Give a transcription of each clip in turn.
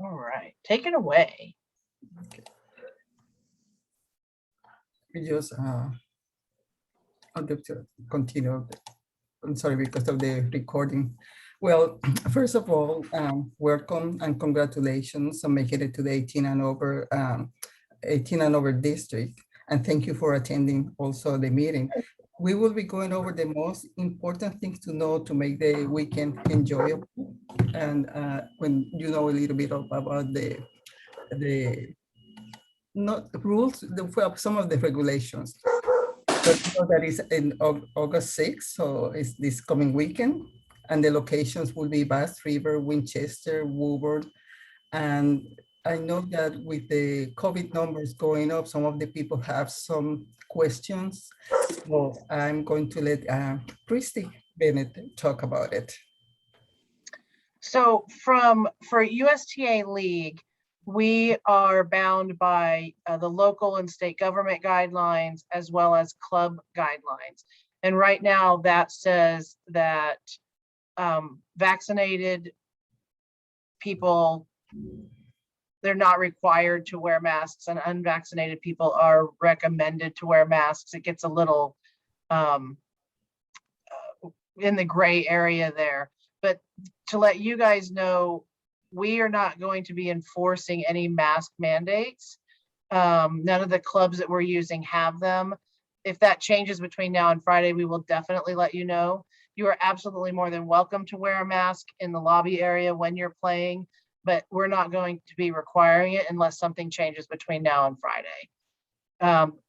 All right, take it away. We just I'll have to continue. I'm sorry because of the recording. Well, first of all, welcome and congratulations on making it to the 18 and over district. And thank you for attending also the meeting. We will be going over the most important things to know to make the weekend enjoyable. And when you know a little bit about the not rules, some of the regulations. So that is in August 6th, so it's this coming weekend. And the locations will be Bass River, Winchester, Woburn. And I know that with the COVID numbers going up, some of the people have some questions. So I'm going to let Christy Bennett talk about it. So for USTA League, we are bound by the local and state government guidelines as well as club guidelines. And right now that says that vaccinated people, they're not required to wear masks, and unvaccinated people are recommended to wear masks. It gets a little in the gray area there. But to let you guys know, we are not going to be enforcing any mask mandates. None of the clubs that we're using have them. If that changes between now and Friday, we will definitely let you know. You are absolutely more than welcome to wear a mask in the lobby area when you're playing, but we're not going to be requiring it unless something changes between now and Friday.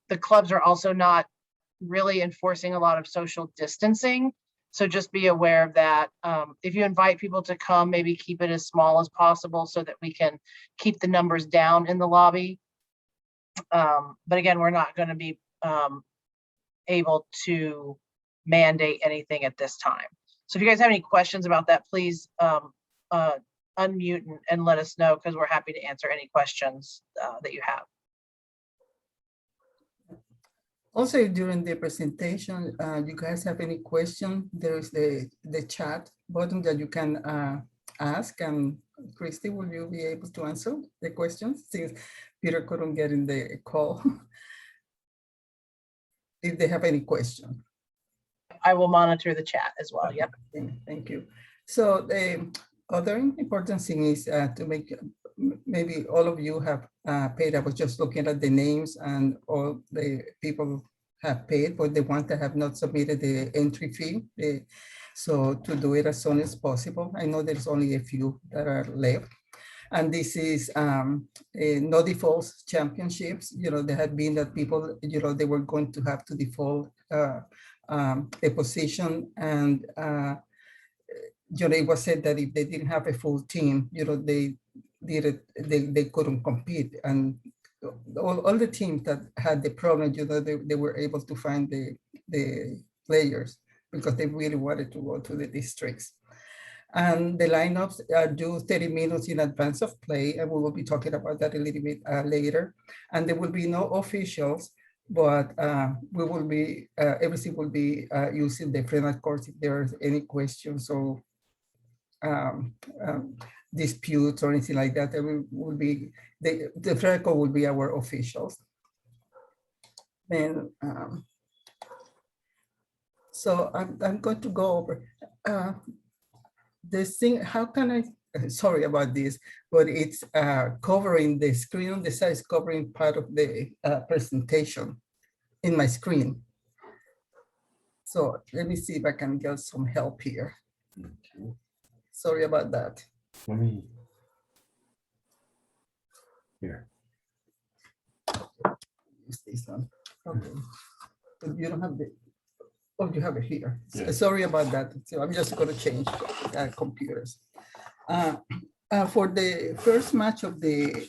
The clubs are also not really enforcing a lot of social distancing. So just be aware of that. If you invite people to come, maybe keep it as small as possible so that we can keep the numbers down in the lobby. But again, we're not going to be able to mandate anything at this time. So if you guys have any questions about that, please unmute and let us know, because we're happy to answer any questions that you have. Also, during the presentation, you guys have any question, there's the chat button that you can ask, and Christy, will you be able to answer the questions since Peter couldn't get in the call? If they have any question. I will monitor the chat as well. Yep. Thank you. So the other important thing is to make, maybe all of you have paid. I was just looking at the names, and all the people have paid, but the ones that have not submitted the entry fee. So to do it as soon as possible. I know there's only a few that are left. And this is no defaults championships. You know, there had been that people, you know, they were going to have to default a position, and you know, it was said that if they didn't have a full team, you know, they couldn't compete. And all the teams that had the problem, you know, they were able to find the players because they really wanted to go to the districts. And the lineups are due 30 minutes in advance of play, and we will be talking about that a little bit later. And there will be no officials, but we will be, everything will be using the friendly course if there are any questions or disputes or anything like that. There will be, the friendly court will be our officials. And so I'm going to go over this thing. How can I, sorry about this, but it's covering the screen on the side, is covering part of the presentation in my screen. So let me see if I can get some help here. Okay. Sorry about that. Let me, here. Use this one. Okay. But you don't have the, oh, you have it here. Yeah. Sorry about that. So I'm just going to change computers. For the first match of the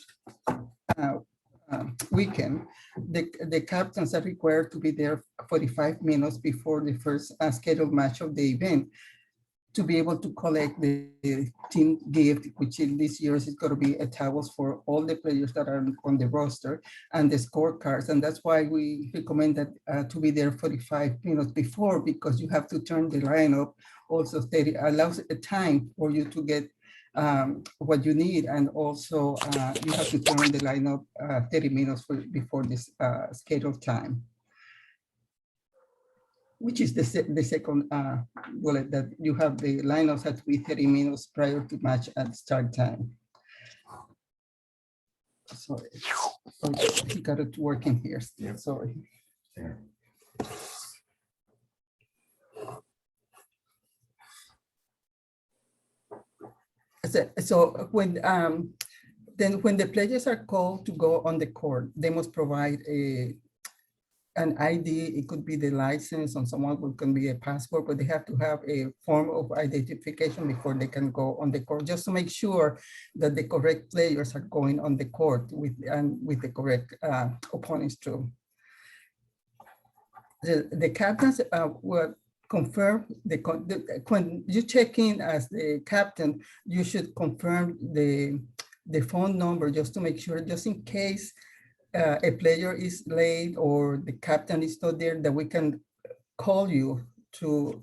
weekend, the captains are required to be there 45 minutes before the first scheduled match of the event to be able to collect the team gift, which in this year is going to be a towels for all the players that are on the roster and the scorecards. And that's why we recommend that to be there 45 minutes before, because you have to turn the lineup. Also, 30 allows a time for you to get what you need, and also you have to turn on the lineup 30 minutes before this scheduled time, which is the second bullet, that you have the lineups have to be 30 minutes prior to match at start time. Sorry, he got it working here still, sorry. So when then when the players are called to go on the court, they must provide an ID. It could be the license on someone, who can be a passport, but they have to have a form of identification before they can go on the court, just to make sure that the correct players are going on the court with the correct opponents too. The captains will confirm when you check in as the captain, you should confirm the phone number, just to make sure, just in case a player is late or the captain is not there, that we can call you to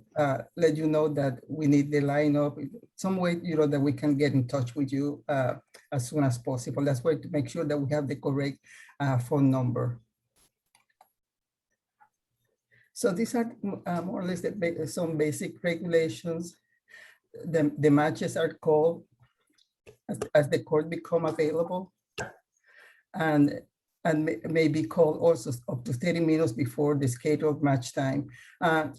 let you know that we need the lineup, some way, that we can get in touch with you as soon as possible. That's why, to make sure that we have the correct phone number. So these are more or less some basic regulations. The matches are called as the court become available, and may be called also up to 30 minutes before the scheduled match time.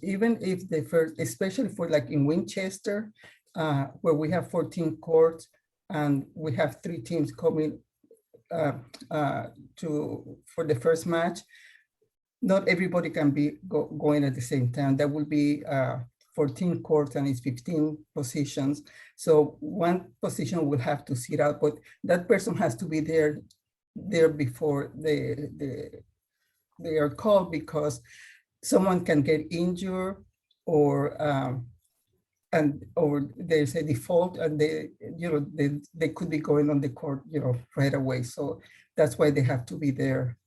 Even if the first, especially for like in Winchester, where we have 14 courts and we have 3 teams coming for the first match, not everybody can be going at the same time. There will be 14 courts and it's 15 positions. So one position will have to sit out, but that person has to be there before they are called, because someone can get injured or there's a default, and they could be going on the court right away. So that's why they have to be there.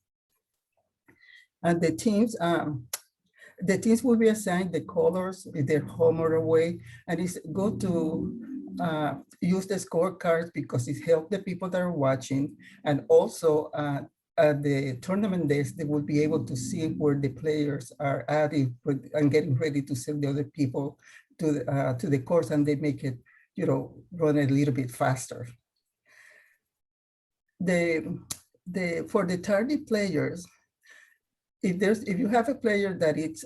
And the teams will be assigned the colors, if they're home or away, and it's good to use the scorecards, because it helps the people that are watching. And also at the tournament days, they will be able to see where the players are at and getting ready to send the other people to the course, and they make it run a little bit faster. For the tardy players, if you have a player that it's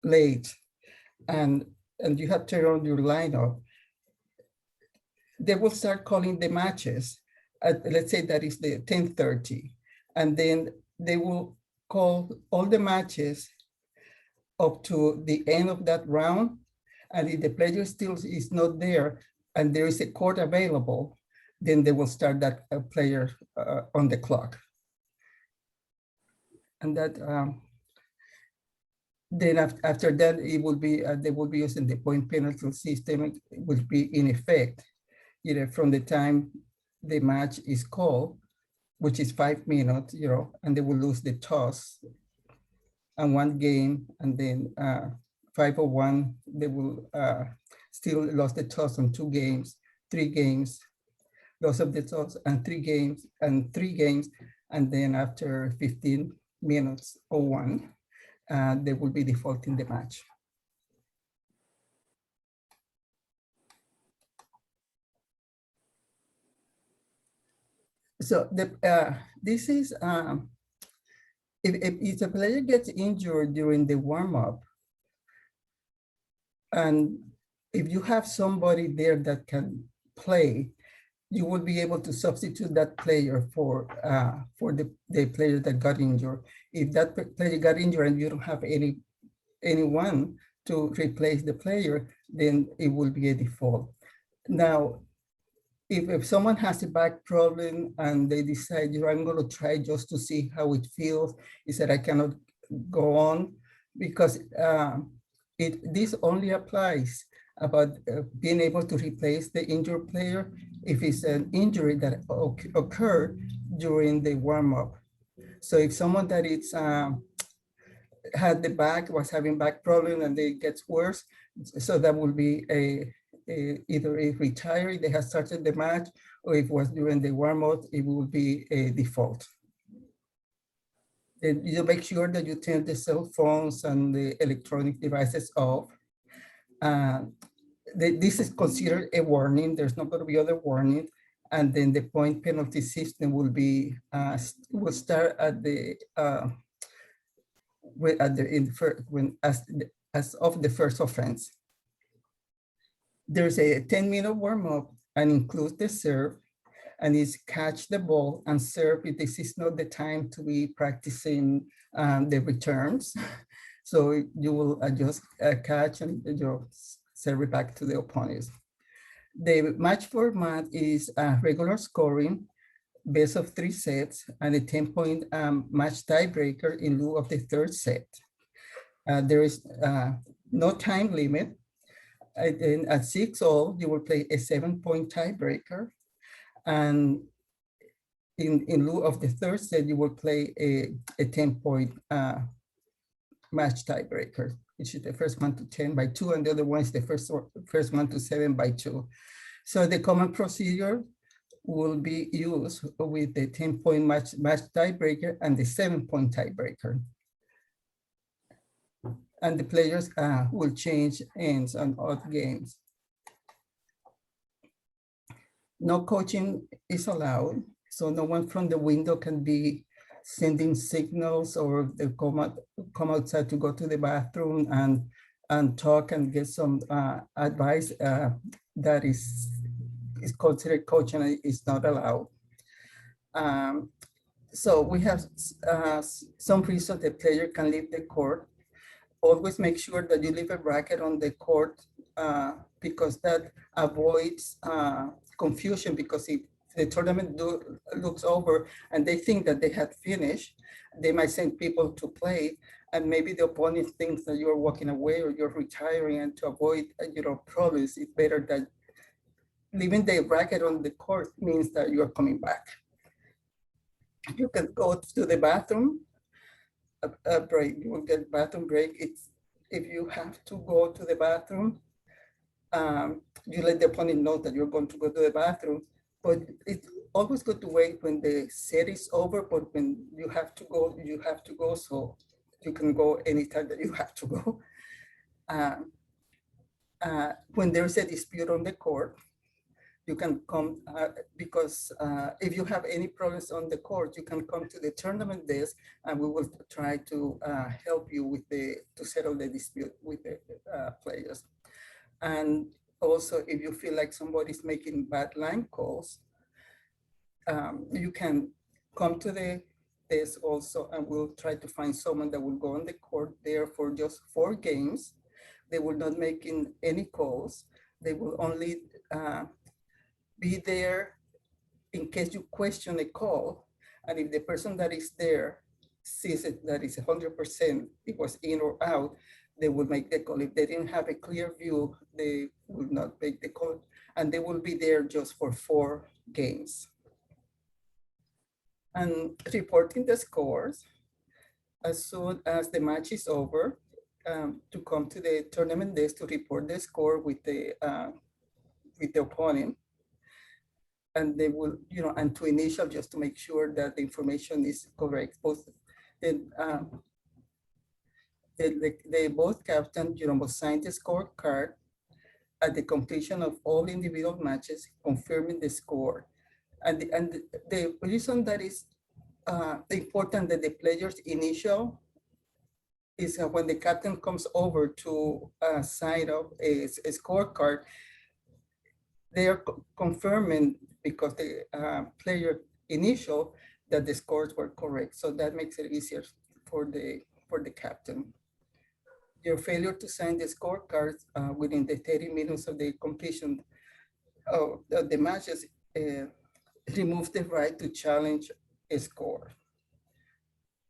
late and you have to turn on your lineup, they will start calling the matches at, let's say that is the 10:30, and then they will call all the matches up to the end of that round. And if the player still is not there and there is a court available, then they will start that player on the clock. And that then after that, it will be they will be using the point penalty system. It will be in effect from the time the match is called, which is 5 minutes, and they will lose the toss and 1 game, and then 501, they will still lost the toss on 2 games, 3 games, loss of the toss and 3 games, and then after 15 minutes or 1, they will be defaulting the match. So this is, if a player gets injured during the warm-up, and if you have somebody there that can play, you will be able to substitute that player for the player that got injured. If that player got injured and you don't have anyone to replace the player, then it will be a default. Now, if someone has a back problem and they decide, I'm going to try just to see how it feels, is that I cannot go on, because this only applies about being able to replace the injured player if it's an injury that occurred during the warm-up. So if someone that it's was having back problem and it gets worse, so that will be either if retired, they have started the match, or if it was during the warm-up, it will be a default. And you make sure that you turn the cell phones and the electronic devices off. This is considered a warning. There's not going to be other warning. And then the point penalty system will be will start at the as of the first offense. There's a 10-minute warm-up and includes the serve, and it's catch the ball and serve. This is not the time to be practicing the returns. So you will just catch and you serve it back to the opponents. The match format is regular scoring, best of 3 sets, and a 10-point match tiebreaker in lieu of the third set. There is no time limit. And at 6-all, you will play a 7-point tiebreaker. And in lieu of the third set, you will play a 10-point match tiebreaker, which is the first one to 10 by 2, and the other one is the first one to 7 by 2. So the common procedure will be used with the 10-point match tiebreaker and the 7-point tiebreaker. And the players will change ends on odd games. No coaching is allowed, so no one from the window can be sending signals or they come outside to go to the bathroom and talk and get some advice. That is considered coaching and is not allowed. So we have some reason the player can leave the court. Always make sure that you leave a bracket on the court because that avoids confusion, because if the tournament looks over and they think that they had finished, they might send people to play, and maybe the opponent thinks that you're walking away or you're retiring, and to avoid problems, it's better that leaving the bracket on the court means that you're coming back. You can go to the bathroom, a break, you will get bathroom break. If you have to go to the bathroom, you let the opponent know that you're going to go to the bathroom, but it's always good to wait when the set is over, but when you have to go, you have to go, so you can go anytime that you have to go. When there's a dispute on the court, you can come, because if you have any problems on the court, you can come to the tournament desk and we will try to help you to settle the dispute with the players. And also, if you feel like somebody's making bad line calls, you can come to the desk also, and we'll try to find someone that will go on the court there for just 4 games. They will not make any calls. They will only be there in case you question a call. And if the person that is there sees it, that is 100%, it was in or out, they will make the call. If they didn't have a clear view, they will not make the call. And they will be there just for 4 games. And reporting the scores as soon as the match is over, to come to the tournament desk to report the score with the opponent. And they will, and to initial, just to make sure that the information is correct. Both, both captains, will sign the scorecard at the completion of all individual matches, confirming the score. And the reason that is important that the players initial is when the captain comes over to sign up a scorecard, they are confirming, because the player initial, that the scores were correct. So that makes it easier for the captain. Your failure to sign the scorecard within the 30 minutes of the completion of the matches remove the right to challenge a score.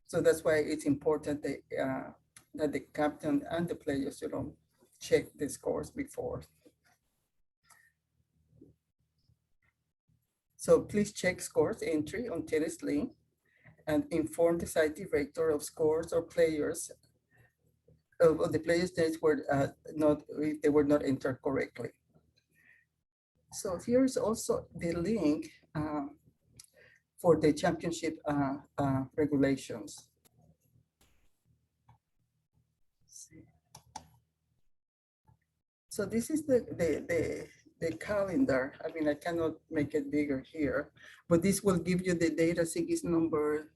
So that's why it's important that the captain and the players check the scores before. So please check scores entry on Tennis Link and inform the site director of scores or players of the players' names were if they were not entered correctly. So here's also the link for the championship regulations. So this is the calendar. I mean, I cannot make it bigger here, but this will give you the data. I think it's number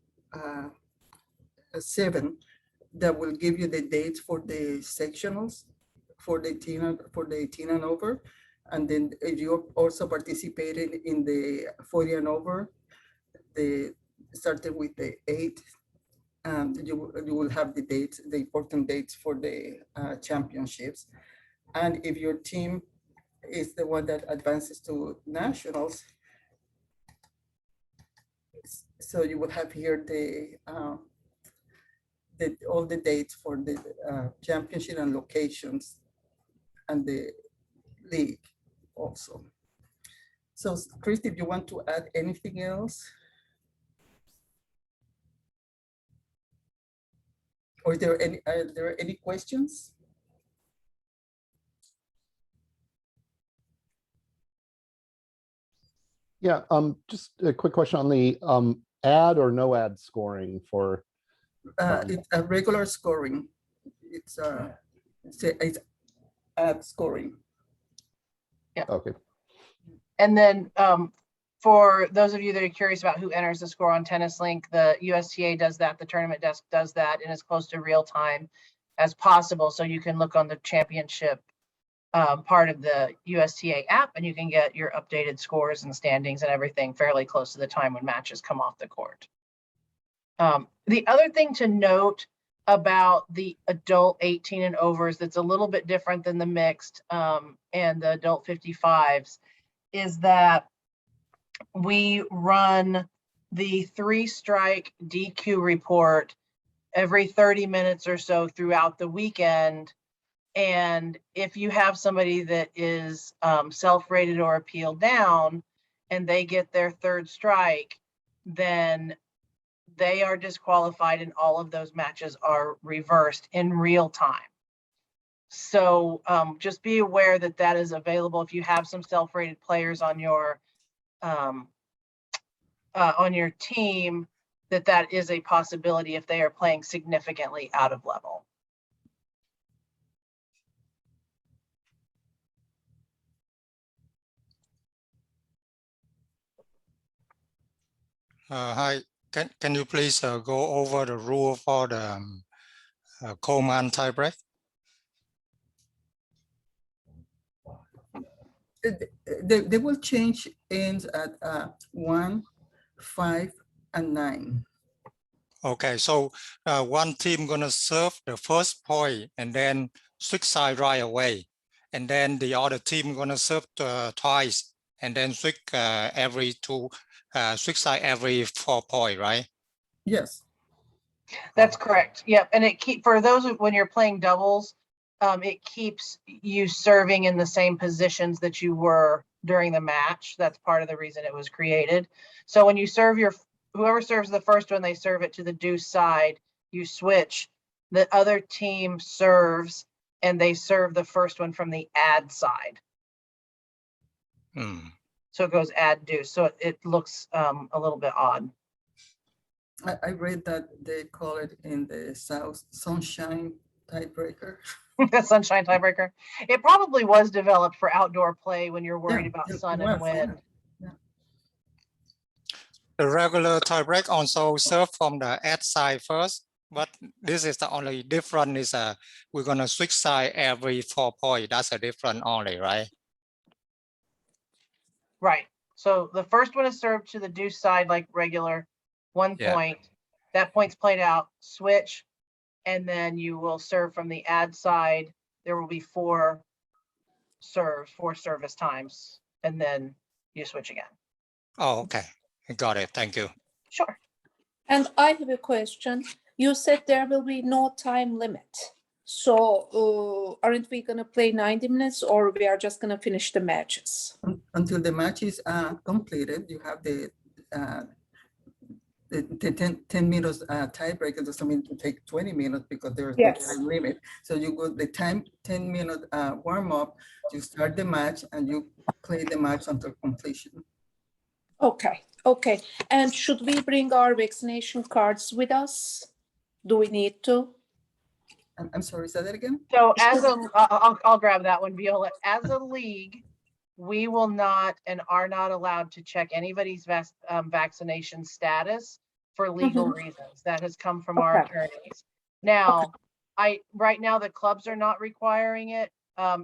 7 that will give you the dates for the sectionals for the 18 and over. And then if you also participated in the 40 and over, the started with the 8, you will have the dates, the important dates for the championships. And if your team is the one that advances to nationals, so you will have here all the dates for the championship and locations and the league also. So Christy, if you want to add anything else? Or are there any questions? Yeah, just a quick question on the ad or no ad scoring for. It's a regular scoring. It's ad scoring. Okay. And then for those of you that are curious about who enters the score on Tennis Link, the USTA does that, the tournament desk does that, and as close to real time as possible. So you can look on the championship part of the USTA app, and you can get your updated scores and standings and everything fairly close to the time when matches come off the court. The other thing to note about the adult 18 and overs that's a little bit different than the mixed and the adult 55s is that we run the 3-strike DQ report every 30 minutes or so throughout the weekend. And if you have somebody that is self-rated or appealed down and they get their 3rd strike, then they are disqualified and all of those matches are reversed in real time. So just be aware that that is available if you have some self-rated players on your team, that is a possibility if they are playing significantly out of level. Hi, can you please go over the rule for the Coleman tiebreak? They will change ends at 1, 5, and 9. Okay, so one team gonna serve the first point and then switch side right away, and then the other team gonna serve twice and then switch switch side every 4 points, right? Yes. That's correct. Yep. And for those when you're playing doubles, it keeps you serving in the same positions that you were during the match. That's part of the reason it was created. So when you serve whoever serves the first one, they serve it to the deuce side, you switch, the other team serves and they serve the first one from the ad side. So it goes ad deuce. So it looks a little bit odd. I read that they call it in the South sunshine tiebreaker. The sunshine tiebreaker. It probably was developed for outdoor play when you're worried about sun and wind. Yeah. The regular tiebreak also serve from the ad side first, but this is the only difference is we're gonna switch side every 4 points. That's a difference only, right? Right. So the first one is served to the deuce side like regular, 1 point. That point's played out, switch, and then you will serve from the ad side. There will be 4 serves, 4 service times, and then you switch again. Oh, okay. I got it. Thank you. Sure. And I have a question. You said there will be no time limit. So aren't we going to play 90 minutes or we are just going to finish the matches? Until the match is completed, you have the the 10 minutes tiebreaker doesn't mean to take 20 minutes because there's Yes. no time limit. So you go the 10-minute warm up, you start the match and you play the match until completion. Okay, okay. And should we bring our vaccination cards with us? Do we need to? I'm sorry, say that again? So as a, I'll grab that one, Viola. As a league, we will not and are not allowed to check anybody's vaccination status for legal reasons. That has come from our Okay. attorneys. Now, right now, the clubs are not requiring it.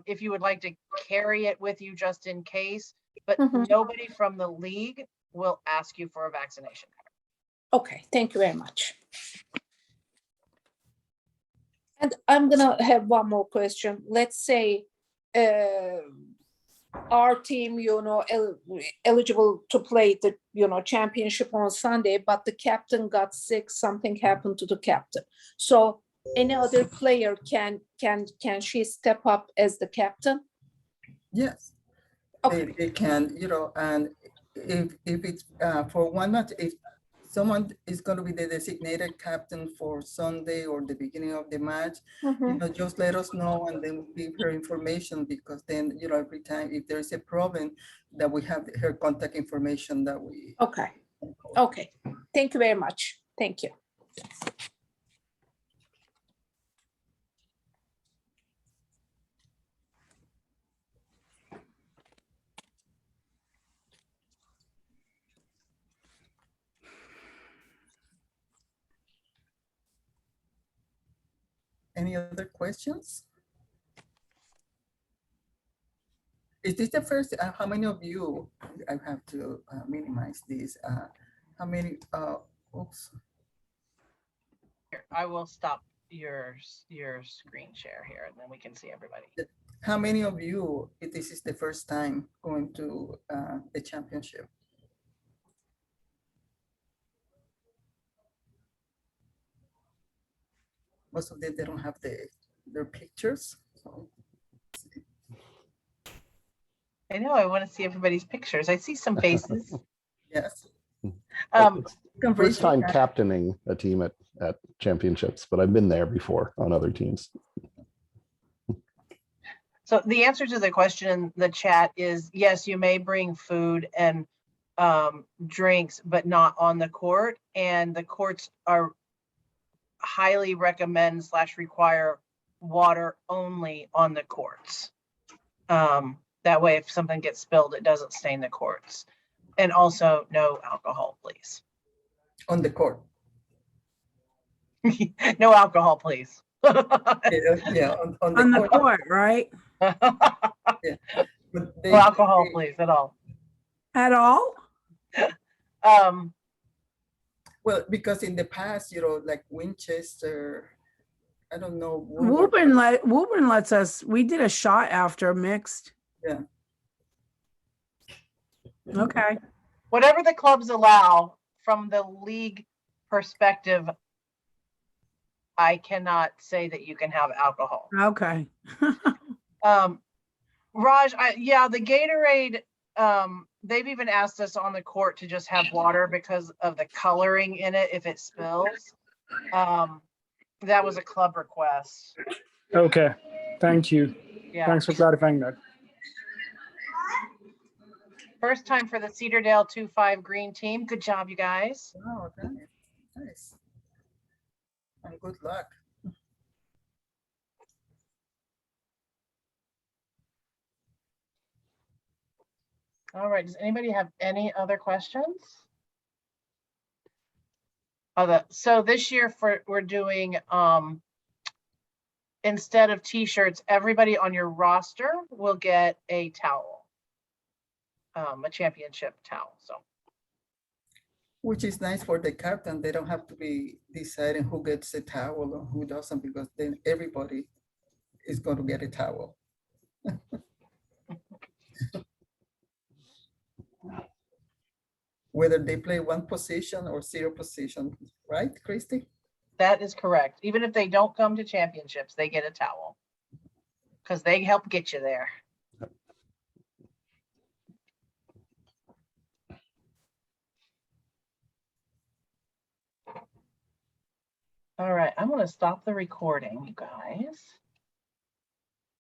If you would like to carry it with you just in case, but Mhm. nobody from the league will ask you for a vaccination card. Okay, thank you very much. And I'm gonna have one more question. Let's say our team, eligible to play the, championship on Sunday, but the captain got sick, something happened to the captain. So any other player can she step up as the captain? Yes. Okay. They can, and if it's for one match, if someone is going to be the designated captain for Sunday or the beginning of the match, just let us know and then we'll give her information, because then, every time if there's a problem, that we have her contact information that we. Okay. Okay. Thank you very much. Thank you. Any other questions? Is this the first, how many of you, I have to minimize this, how many, oops. Here, I will stop your screen share here and then we can see everybody. How many of you, if this is the first time going to the championship? Most of them, they don't have their pictures. So. I know, I want to see everybody's pictures. I see some faces. Yes. It's first time captaining a team at championships, but I've been there before on other teams. So the answer to the question in the chat is yes, you may bring food and drinks, but not on the court. And the courts are highly recommend / require water only on the courts. That way, if something gets spilled, it doesn't stain the courts. And also no alcohol, please. On the court. No alcohol, please. Yeah, on the court, right? Yeah. No alcohol, please, at all. At all? Well, because in the past, like Winchester, I don't know. Woburn lets us, we did a shot after mixed. Yeah. Okay. Whatever the clubs allow from the league perspective, I cannot say that you can have alcohol. Okay. Raj, the Gatorade, they've even asked us on the court to just have water because of the coloring in it if it spills. That was a club request. Okay, thank you. Yeah. Thanks for clarifying that. First time for the Cedardale 2-5 green team. Good job, you guys. Wow, nice. And good luck. All right, does anybody have any other questions? So this year we're doing, instead of t-shirts, everybody on your roster will get a towel, a championship towel, so. Which is nice for the captain. They don't have to be deciding who gets a towel or who doesn't, because then everybody is going to get a towel. Whether they play one position or 0 position, right, Christy? That is correct. Even if they don't come to championships, they get a towel because they help get you there. All right, I'm gonna stop the recording, you guys.